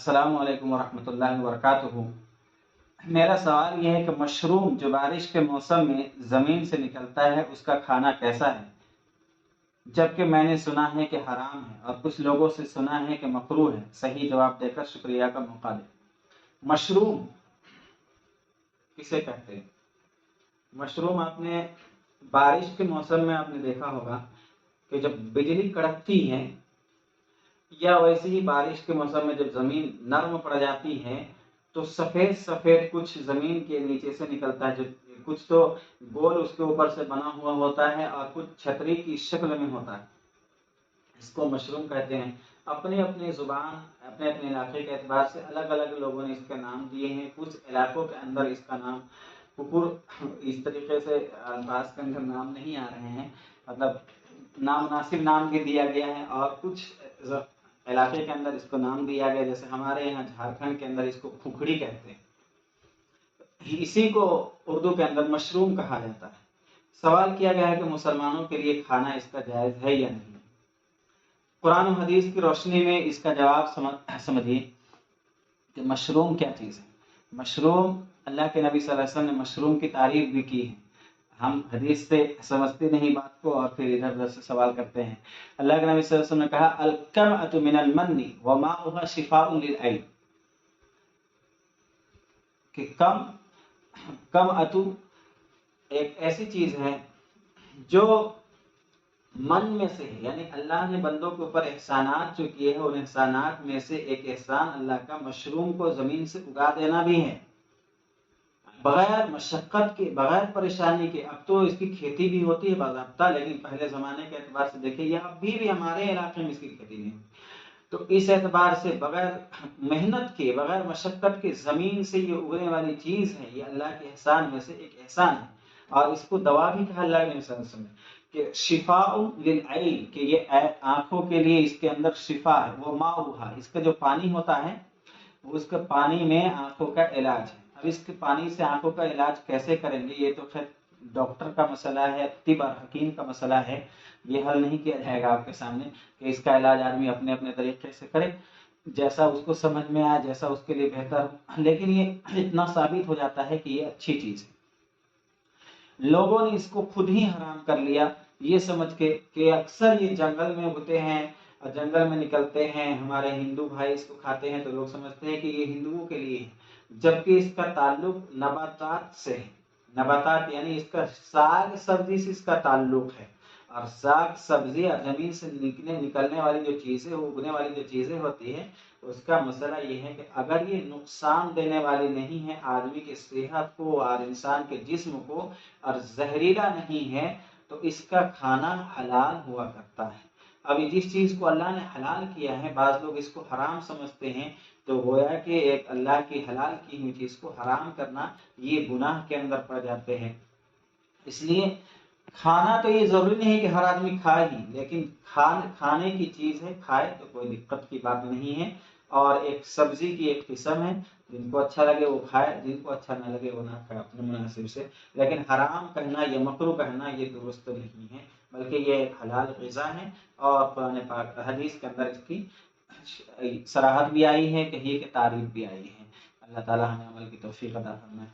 السلام علیکم ورحمۃ اللہ وبرکاتہ۔ میرا سوال یہ ہے کہ مشروم جو بارش کے موسم میں زمین سے نکلتا ہے اس کا کھانا کیسا ہے؟ جبکہ میں نے سنا ہے کہ حرام ہے اور کچھ لوگوں سے سنا ہے کہ مکروہ ہے۔ صحیح جواب دے کر شکریہ کا موقع دیں۔ مشروم کسے کہتے ہیں؟ مشروم آپ نے بارش کے موسم میں آپ نے دیکھا ہوگا کہ جب بجلی کڑکتی ہے یا ویسے ہی بارش کے موسم میں جب زمین نرم پڑ جاتی ہے تو سفید سفید کچھ زمین کے نیچے سے نکلتا ہے، جو کچھ تو گول اس کے اوپر سے بنا ہوا ہوتا ہے اور کچھ چھتری کی شکل میں ہوتا ہے، اس کو مشروم کہتے ہیں۔ اپنی اپنی زبان اپنے اپنے علاقے کے اعتبار سے الگ الگ لوگوں نے اس کے نام دیے ہیں۔ کچھ علاقوں کے اندر اس کا نام ککر اس طریقے سے الفاظ کے اندر نام نہیں آ رہے ہیں، مطلب نامناسب نام بھی دیا گیا ہے، اور کچھ علاقے کے اندر اس کو نام دیا گیا، جیسے ہمارے یہاں جھارکھنڈ کے اندر اس کو کھکھڑی کہتے ہیں۔ اسی کو اردو کے اندر مشروم کہا جاتا ہے۔ سوال کیا گیا ہے کہ مسلمانوں کے لیے کھانا اس کا جائز ہے یا نہیں۔ قرآن و حدیث کی روشنی میں اس کا جواب سمجھیے کہ مشروم کیا چیز ہے۔ مشروم، اللہ کے نبی صلی اللہ علیہ وسلم نے مشروم کی تعریف بھی کی ہے۔ ہم حدیث سے سمجھتے نہیں بات کو اور پھر ادھر ادھر سے سوال کرتے ہیں۔ اللہ کے نبی صلی اللہ علیہ وسلم نے کہا الکمأۃ من المن وماؤها شفاء للعین، کہ کمأۃ ایک ایسی چیز ہے جو من میں سے ہے، یعنی اللہ نے بندوں کے اوپر احسانات جو کیے ہیں ان احسانات میں سے ایک احسان اللہ کا مشروم کو زمین سے اگا دینا بھی ہے، بغیر مشقت کے، بغیر پریشانی کے۔ اب تو اس کی کھیتی بھی ہوتی ہے باضابطہ، لیکن پہلے زمانے کے اعتبار سے دیکھیں یا اب بھی ہمارے علاقے میں اس کی کھیتی نہیں ہوتی، تو اس اعتبار سے بغیر محنت کے، بغیر مشقت کے زمین سے یہ اگنے والی چیز ہے، یہ اللہ کے احسان میں سے ایک احسان ہے۔ اور اس کو دوا بھی کہا اللہ کے نبی نے کہ شفاء للعین، کہ یہ آنکھوں کے لیے اس کے اندر شفا ہے۔ وہ ماؤہا، اس کا جو پانی ہوتا ہے اس کے پانی میں آنکھوں کا علاج ہے۔ اب اس کے پانی سے آنکھوں کا علاج کیسے کریں گے، یہ تو خیر ڈاکٹر کا مسئلہ ہے، طب اور حکیم کا مسئلہ ہے، یہ حل نہیں کیا جائے گا آپ کے سامنے کہ اس کا علاج آدمی اپنے اپنے طریقے سے کرے، جیسا اس کو سمجھ میں آئے، جیسا اس کے لیے بہتر ہو۔ لیکن یہ اتنا ثابت ہو جاتا ہے کہ یہ اچھی چیز ہے۔ لوگوں نے اس کو خود ہی حرام کر لیا یہ سمجھ کے کہ اکثر یہ جنگل میں ہوتے ہیں اور جنگل میں نکلتے ہیں، ہمارے ہندو بھائی اس کو کھاتے ہیں تو لوگ سمجھتے ہیں کہ یہ ہندوؤں کے لیے ہے، جبکہ اس کا تعلق نباتات سے ہے۔ نباتات یعنی اس کا ساگ سبزی سے اس کا تعلق ہے، اور ساگ سبزی اور زمین سے نکلنے والی جو چیزیں، اگنے والی جو چیزیں ہوتی ہیں، اس کا مسئلہ یہ ہے کہ اگر یہ نقصان دینے والی نہیں ہے آدمی کی صحت کو اور انسان کے جسم کو، اور زہریلا نہیں ہے، تو اس کا کھانا حلال ہوا کرتا ہے۔ اب جس چیز کو اللہ نے حلال کیا ہے بعض لوگ اس کو حرام سمجھتے ہیں، تو گویا کہ ایک اللہ کی حلال کی ہوئی چیز کو حرام کرنا یہ گناہ کے اندر پڑ جاتے ہیں۔ اس لیے کھانا تو یہ ضروری نہیں ہے کہ ہر آدمی کھائے ہی، لیکن کھانے کی چیز ہے، کھائے تو کوئی دقت کی بات نہیں ہے۔ اور ایک سبزی کی ایک قسم ہے، جن کو اچھا لگے وہ کھائے، جن کو اچھا نہ لگے وہ نہ کھائے اپنے مناسب سے۔ لیکن حرام کہنا یا مکروہ کہنا یہ درست نہیں ہے، بلکہ یہ ایک حلال غذا ہے، اور قرآن پاک حدیث کے اندر اس کی صراحت بھی آئی ہے، کہیے کہ تعریف بھی آئی ہے۔ اللہ تعالی ہمیں عمل کی توفیق عطا فرمائے۔